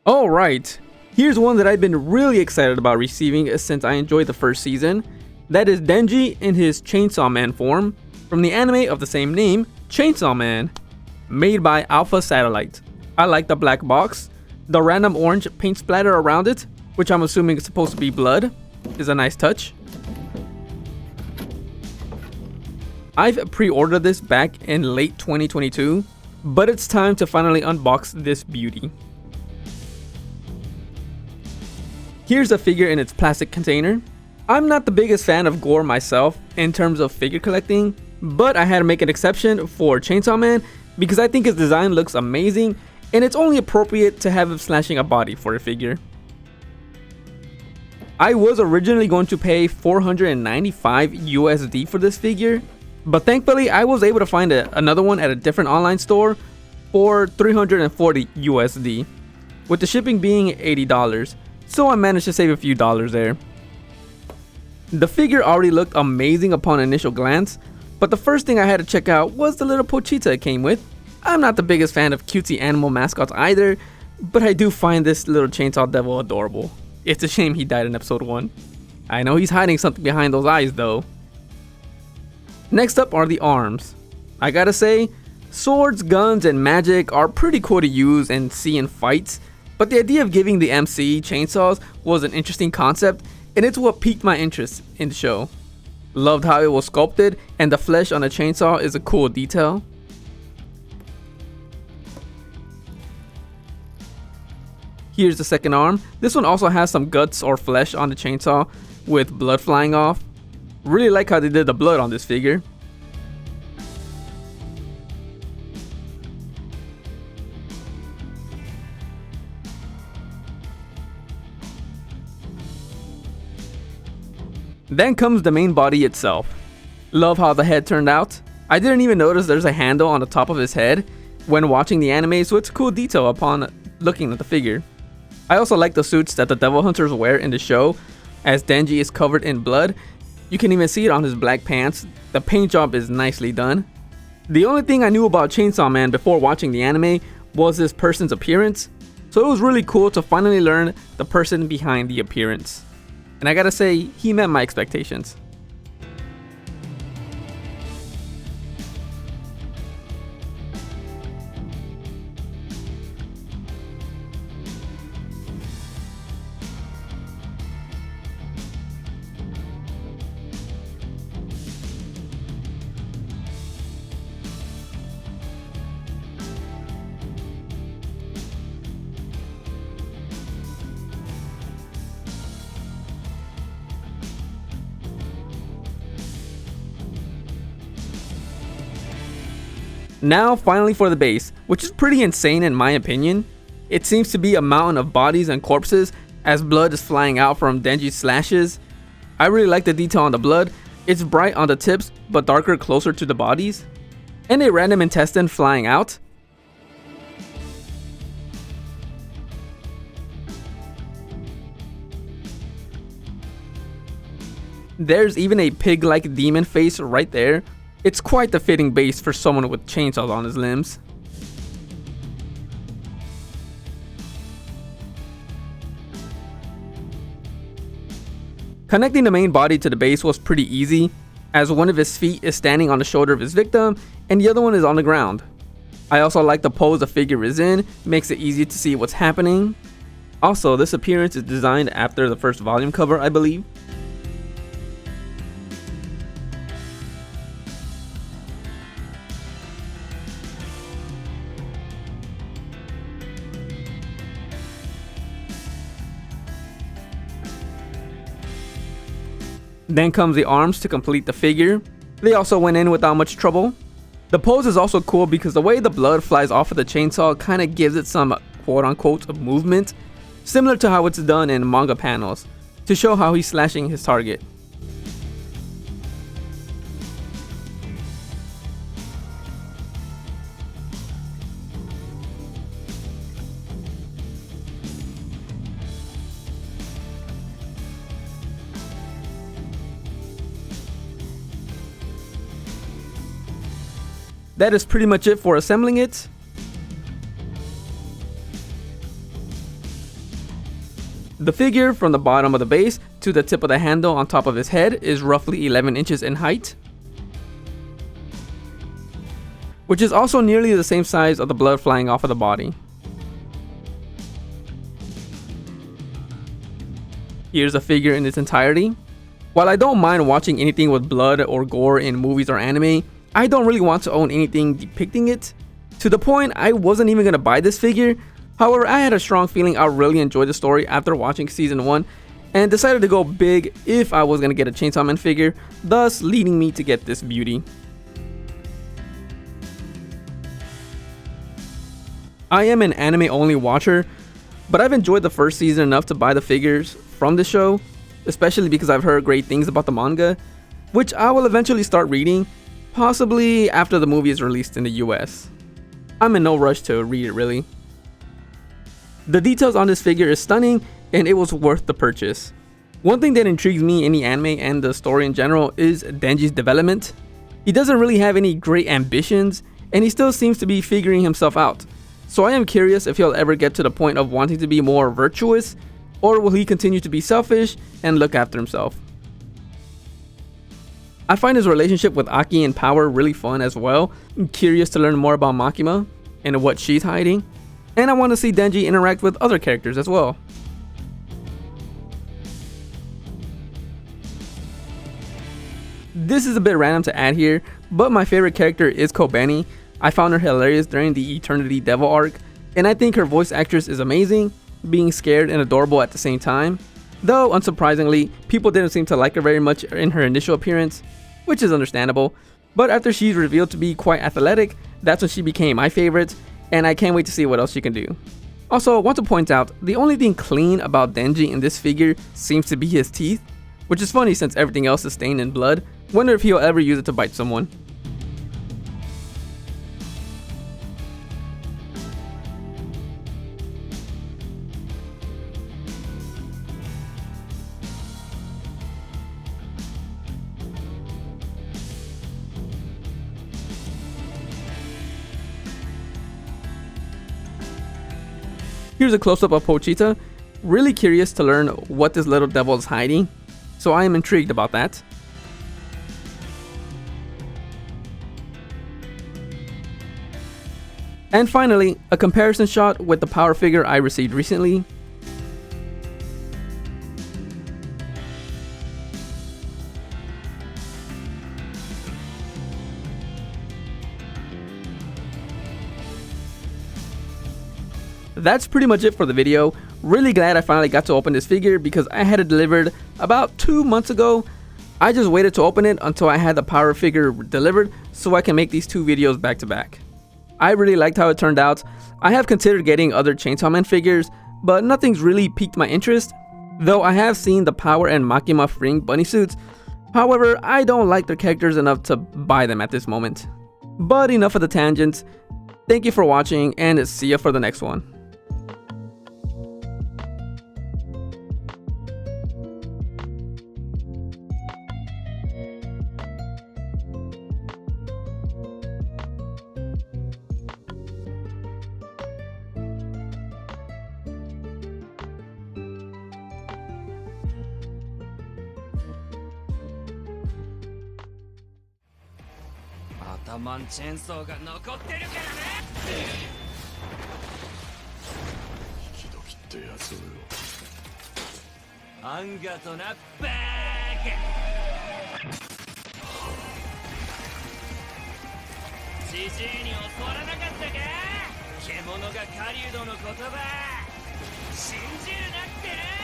Alright, here's one that I've been really excited about receiving since I enjoyed the first season. That is Denji in his Chainsaw Man form from the anime of the same name, Chainsaw Man, made by Alpha Satellite. I like the black box. The random orange paint splatter around it, which I'm assuming is supposed to be blood, is a nice touch. I've pre-ordered this back in late 2022, but it's time to finally unbox this beauty. Here's a figure in its plastic container. I'm not the biggest fan of gore myself in terms of figure collecting, but I had to make an exception for Chainsaw Man because I think his design looks amazing and it's only appropriate to have him slashing a body for a figure. I was originally going to pay 495 USD for this figure, but thankfully I was able to find another one at a different online store for 340 USD, with the shipping being $80. So I managed to save a few dollars there. The figure already looked amazing upon initial glance, but the first thing I had to check out was the little Pochita it came with. I'm not the biggest fan of cutesy animal mascots either, but I do find this little chainsaw devil adorable. It's a shame he died in episode 1. I know he's hiding something behind those eyes though. Next up are the arms. I gotta say, swords, guns, and magic are pretty cool to use and see in fights, but the idea of giving the MC chainsaws was an interesting concept, and it's what piqued my interest in the show. Loved how it was sculpted, and the flesh on the chainsaw is a cool detail. Here's the second arm. This one also has some guts or flesh on the chainsaw with blood flying off. Really like how they did the blood on this figure. Then comes the main body itself. Love how the head turned out. I didn't even notice there's a handle on the top of his head when watching the anime, so it's a cool detail upon looking at the figure. I also like the suits that the devil hunters wear in the show, as Denji is covered in blood. You can even see it on his black pants. The paint job is nicely done. The only thing I knew about Chainsaw Man before watching the anime was this person's appearance, so it was really cool to finally learn the person behind the appearance. And I gotta say, he met my expectations. Now finally for the base, which is pretty insane in my opinion. It seems to be a mountain of bodies and corpses as blood is flying out from Denji's slashes. I really like the detail on the blood. It's bright on the tips but darker closer to the bodies. And a random intestine flying out. There's even a pig-like demon face right there. It's quite the fitting base for someone with chainsaws on his limbs. Connecting the main body to the base was pretty easy, as one of his feet is standing on the shoulder of his victim and the other one is on the ground. I also like the pose the figure is in, makes it easy to see what's happening. Also, this appearance is designed after the first volume cover, I believe. Then comes the arms to complete the figure. They also went in without much trouble. The pose is also cool because the way the blood flies off of the chainsaw kind of gives it some quote unquote movement. similar to how it's done in manga panels, to show how he's slashing his target. That is pretty much it for assembling it. The figure from the bottom of the base to the tip of the handle on top of his head is roughly 11 inches in height, which is also nearly the same size of the blood flying off of the body. Here's the figure in its entirety. While I don't mind watching anything with blood or gore in movies or anime, I don't really want to own anything depicting it, to the point I wasn't even going to buy this figure. However, I had a strong feeling I'll really enjoy the story after watching season 1 and decided to go big if I was going to get a Chainsaw Man figure, thus leading me to get this beauty. I am an anime only watcher, but I've enjoyed the first season enough to buy the figures from the show, especially because I've heard great things about the manga, which I will eventually start reading, possibly after the movie is released in the US. I'm in no rush to read it really. The details on this figure is stunning and it was worth the purchase. One thing that intrigues me in the anime and the story in general is Denji's development. He doesn't really have any great ambitions and he still seems to be figuring himself out. So I am curious if he'll ever get to the point of wanting to be more virtuous, or will he continue to be selfish and look after himself. I find his relationship with Aki and Power really fun as well. I'm curious to learn more about Makima and what she's hiding. And I want to see Denji interact with other characters as well. This is a bit random to add here, but my favorite character is Kobeni. I found her hilarious during the Eternity Devil arc, and I think her voice actress is amazing, being scared and adorable at the same time. Though, unsurprisingly, people didn't seem to like her very much in her initial appearance, which is understandable. But after she's revealed to be quite athletic, that's when she became my favorite, and I can't wait to see what else she can do. Also, I want to point out, the only thing clean about Denji in this figure seems to be his teeth, which is funny since everything else is stained in blood. Wonder if he'll ever use it to bite someone. Here's a close-up of Pochita. Really curious to learn what this little devil is hiding, so I am intrigued about that. And finally, a comparison shot with the Power figure I received recently. That's pretty much it for the video. Really glad I finally got to open this figure because I had it delivered about 2 months ago. I just waited to open it until I had the Power figure delivered so I can make these 2 videos back to back. I really liked how it turned out. I have considered getting other Chainsaw Man figures, but nothing's really piqued my interest, though I have seen the Power and Makima freeing bunny suits. However, I don't like their characters enough to buy them at this moment. But enough of the tangents. Thank you for watching and see you for the next one. 頭んチェーンソーが残ってるからね。引き時ってやつをよ。アンガとなバーカ。ジジイに教わらなかったか。獣が狩人の言葉信じるなってな。